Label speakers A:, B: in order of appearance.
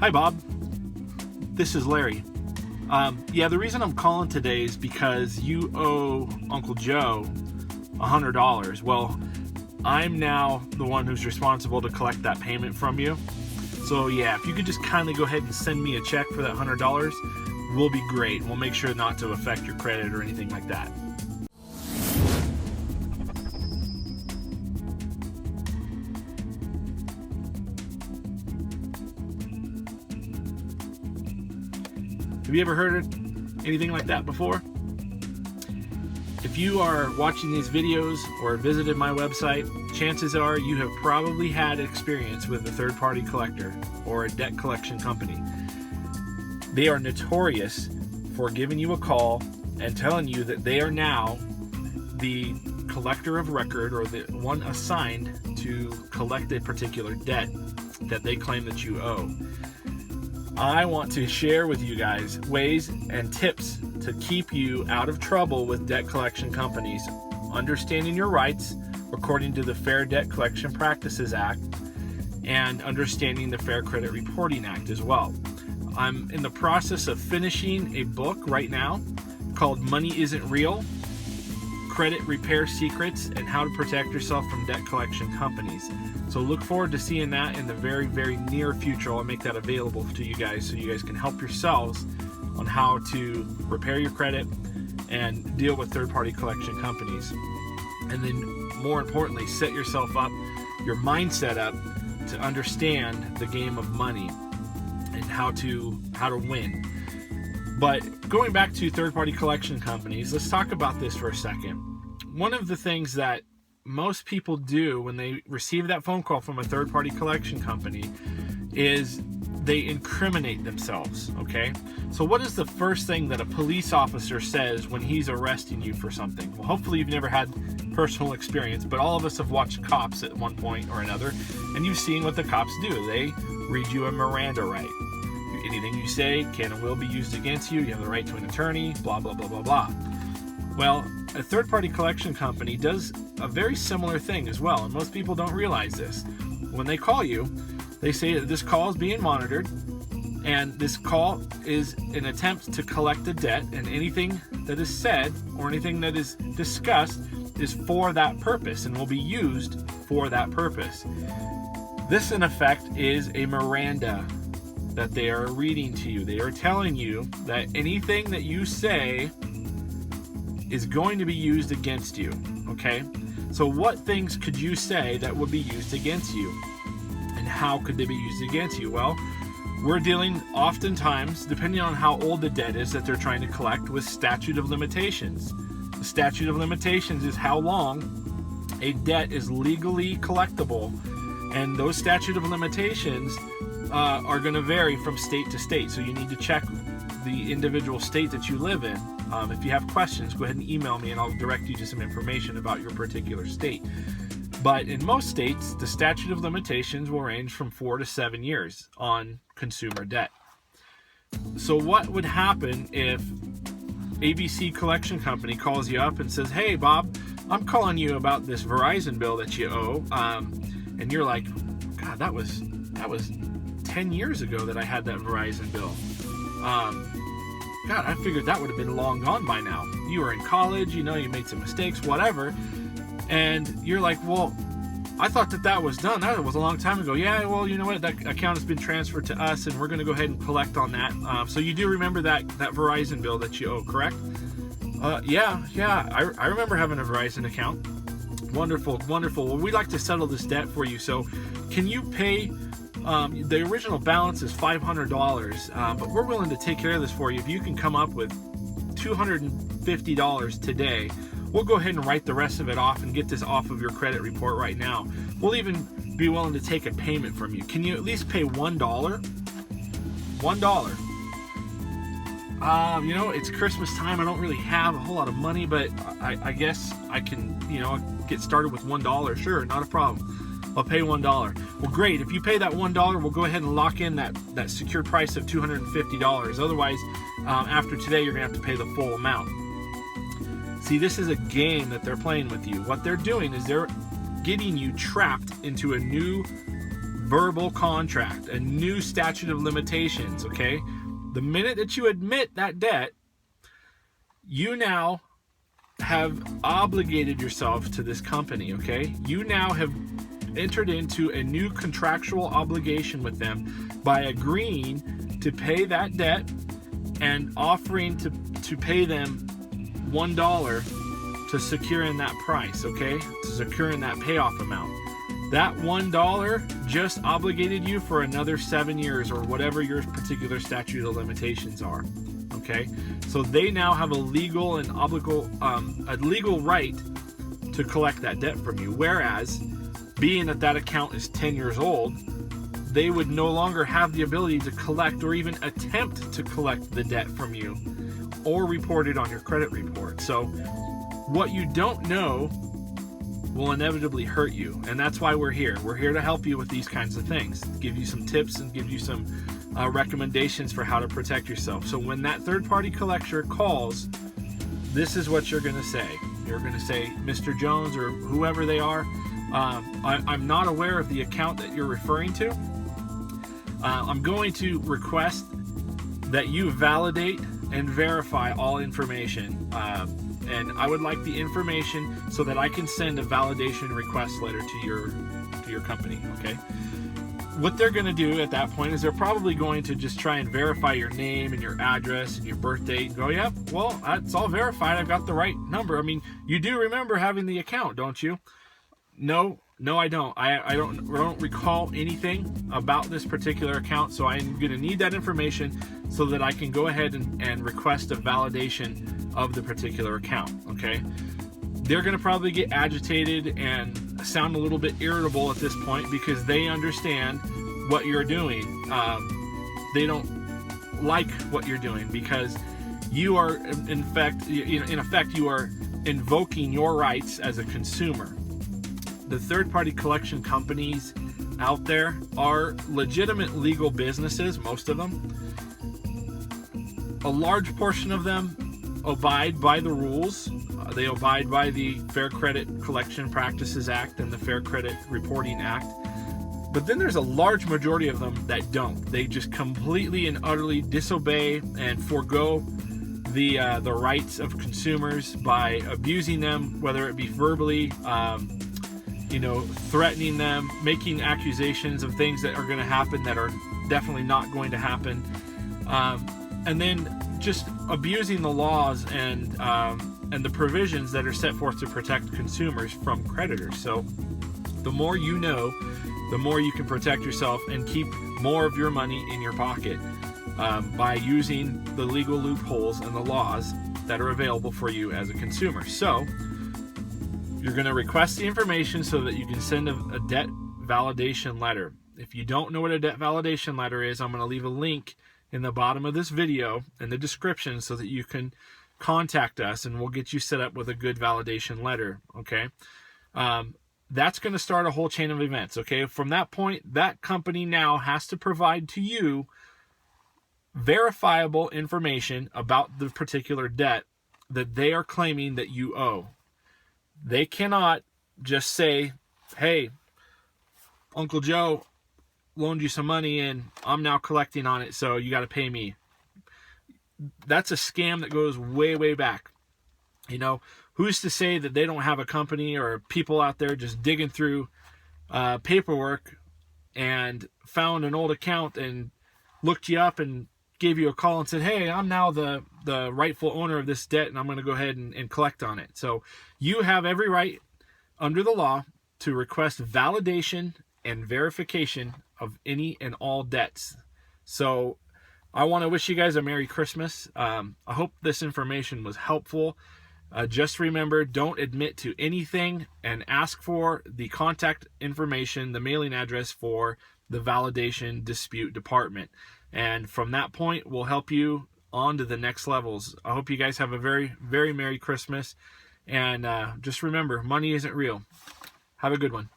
A: Hi, Bob. This is Larry. The reason I'm calling today is because you owe Uncle Joe $100. Well, I'm now the one who's responsible to collect that payment from you. So yeah, if you could just kindly go ahead and send me a check for that $100, will be great. We'll make sure not to affect your credit or anything like that. Have you ever heard anything like that before? If you are watching these videos or visited my website, chances are you have probably had experience with a third-party collector or a debt collection company. They are notorious for giving you a call and telling you that they are now the collector of record or the one assigned to collect a particular debt that they claim that you owe. I want to share with you guys ways and tips to keep you out of trouble with debt collection companies, understanding your rights according to the Fair Debt Collection Practices Act and understanding the Fair Credit Reporting Act as well. I'm in the process of finishing a book right now called Money Isn't Real: Credit Repair Secrets and How to Protect Yourself from Debt Collection Companies. So look forward to seeing that in the very, very near future. I'll make that available to you guys so you guys can help yourselves on how to repair your credit and deal with third-party collection companies. And then more importantly, set yourself up, your mindset up to understand the game of money and how to win. But going back to third-party collection companies, let's talk about this for a second. One of the things that most people do when they receive that phone call from a third-party collection company is they incriminate themselves, okay? So what is the first thing that a police officer says when he's arresting you for something? Well, hopefully you've never had personal experience, but all of us have watched Cops at one point or another, and you've seen what the cops do. They read you a Miranda right. Anything you say can and will be used against you. You have the right to an attorney, blah, blah, blah, blah, blah. Well, a third-party collection company does a very similar thing as well, and most people don't realize this. When they call you, they say that this call is being monitored, and this call is an attempt to collect a debt, and anything that is said or anything that is discussed is for that purpose and will be used for that purpose. This, in effect, is a Miranda that they are reading to you. They are telling you that anything that you say is going to be used against you, okay? So what things could you say that would be used against you? And how could they be used against you? Well, we're dealing oftentimes, depending on how old the debt is that they're trying to collect, with statute of limitations. The statute of limitations is how long a debt is legally collectible, and those statute of limitations are going to vary from state to state. So you need to check the individual state that you live in. If you have questions, go ahead and email me and I'll direct you to some information about your particular state. But in most states, the statute of limitations will range from 4 to 7 years on consumer debt. So what would happen if ABC Collection Company calls you up and says, "Hey, Bob, I'm calling you about this Verizon bill that you owe," and you're like, "God, that was 10 years ago that I had that Verizon bill. God, I figured that would have been long gone by now. You were in college, you made some mistakes, whatever." And you're like, "Well, I thought that was done. That was a long time ago." "Yeah, well, you know what? That account has been transferred to us, and we're going to go ahead and collect on that. So you do remember that Verizon bill that you owe, correct?" Yeah. I remember having a Verizon account." Wonderful. Well, we'd like to settle this debt for you. So can you pay... the original balance is $500, but we're willing to take care of this for you. If you can come up with $250 today, we'll go ahead and write the rest of it off and get this off of your credit report right now. We'll even be willing to take a payment from you. Can you at least pay $1? $1. It's Christmas time. I don't really have a whole lot of money, but I guess I can, get started with $1. Sure, not a problem. I'll pay $1. Well, great. If you pay that $1, we'll go ahead and lock in that secured price of $250. Otherwise, after today, you're going to have to pay the full amount. See, this is a game that they're playing with you. What they're doing is they're getting you trapped into a new verbal contract, a new statute of limitations, okay? The minute that you admit that debt, you now have obligated yourself to this company, okay? You now have entered into a new contractual obligation with them by agreeing to pay that debt and offering to pay them $1 to secure in that price, okay? To secure in that payoff amount. That $1 just obligated you for another 7 years or whatever your particular statute of limitations are, okay? So they now have a legal and a legal right to collect that debt from you. Whereas, being that that account is 10 years old, they would no longer have the ability to collect or even attempt to collect the debt from you or report it on your credit report. So what you don't know will inevitably hurt you, and that's why we're here. We're here to help you with these kinds of things, give you some tips and give you some recommendations for how to protect yourself. So when that third-party collector calls, this is what you're going to say. You're going to say, Mr. Jones, or whoever they are, I'm not aware of the account that you're referring to. I'm going to request that you validate and verify all information. And I would like the information so that I can send a validation request letter to your company, okay? What they're going to do at that point is they're probably going to just try and verify your name and your address and your birth date and go, yep, well, it's all verified. I've got the right number. I mean, you do remember having the account, don't you? No, I don't. I don't recall anything about this particular account, so I'm going to need that information so that I can go ahead and request a validation of the particular account, okay? They're going to probably get agitated and sound a little bit irritable at this point because they understand what you're doing. They don't like what you're doing because you are, in effect, you are invoking your rights as a consumer. The third-party collection companies out there are legitimate legal businesses, most of them. A large portion of them abide by the rules. They abide by the Fair Credit Collection Practices Act and the Fair Credit Reporting Act. But then there's a large majority of them that don't. They just completely and utterly disobey and forego the rights of consumers by abusing them, whether it be verbally, threatening them, making accusations of things that are going to happen that are definitely not going to happen, and then just abusing the laws and the provisions that are set forth to protect consumers from creditors. So the more you know, the more you can protect yourself and keep more of your money in your pocket by using the legal loopholes and the laws that are available for you as a consumer. So you're going to request the information so that you can send a debt validation letter. If you don't know what a debt validation letter is, I'm going to leave a link in the bottom of this video in the description so that you can contact us and we'll get you set up with a good validation letter, okay? That's going to start a whole chain of events, okay? From that point, that company now has to provide to you verifiable information about the particular debt that they are claiming that you owe. They cannot just say, hey, Uncle Joe loaned you some money and I'm now collecting on it, so you got to pay me. That's a scam that goes way, way back. Who's to say that they don't have a company or people out there just digging through paperwork and found an old account and looked you up and gave you a call and said, hey, I'm now the rightful owner of this debt and I'm going to go ahead and collect on it. So you have every right under the law to request validation and verification of any and all debts. So I want to wish you guys a Merry Christmas. I hope this information was helpful. Just remember, don't admit to anything and ask for the contact information, the mailing address for the validation dispute department. And from that point, we'll help you on to the next levels. I hope you guys have a very, very Merry Christmas. And just remember, money isn't real. Have a good one.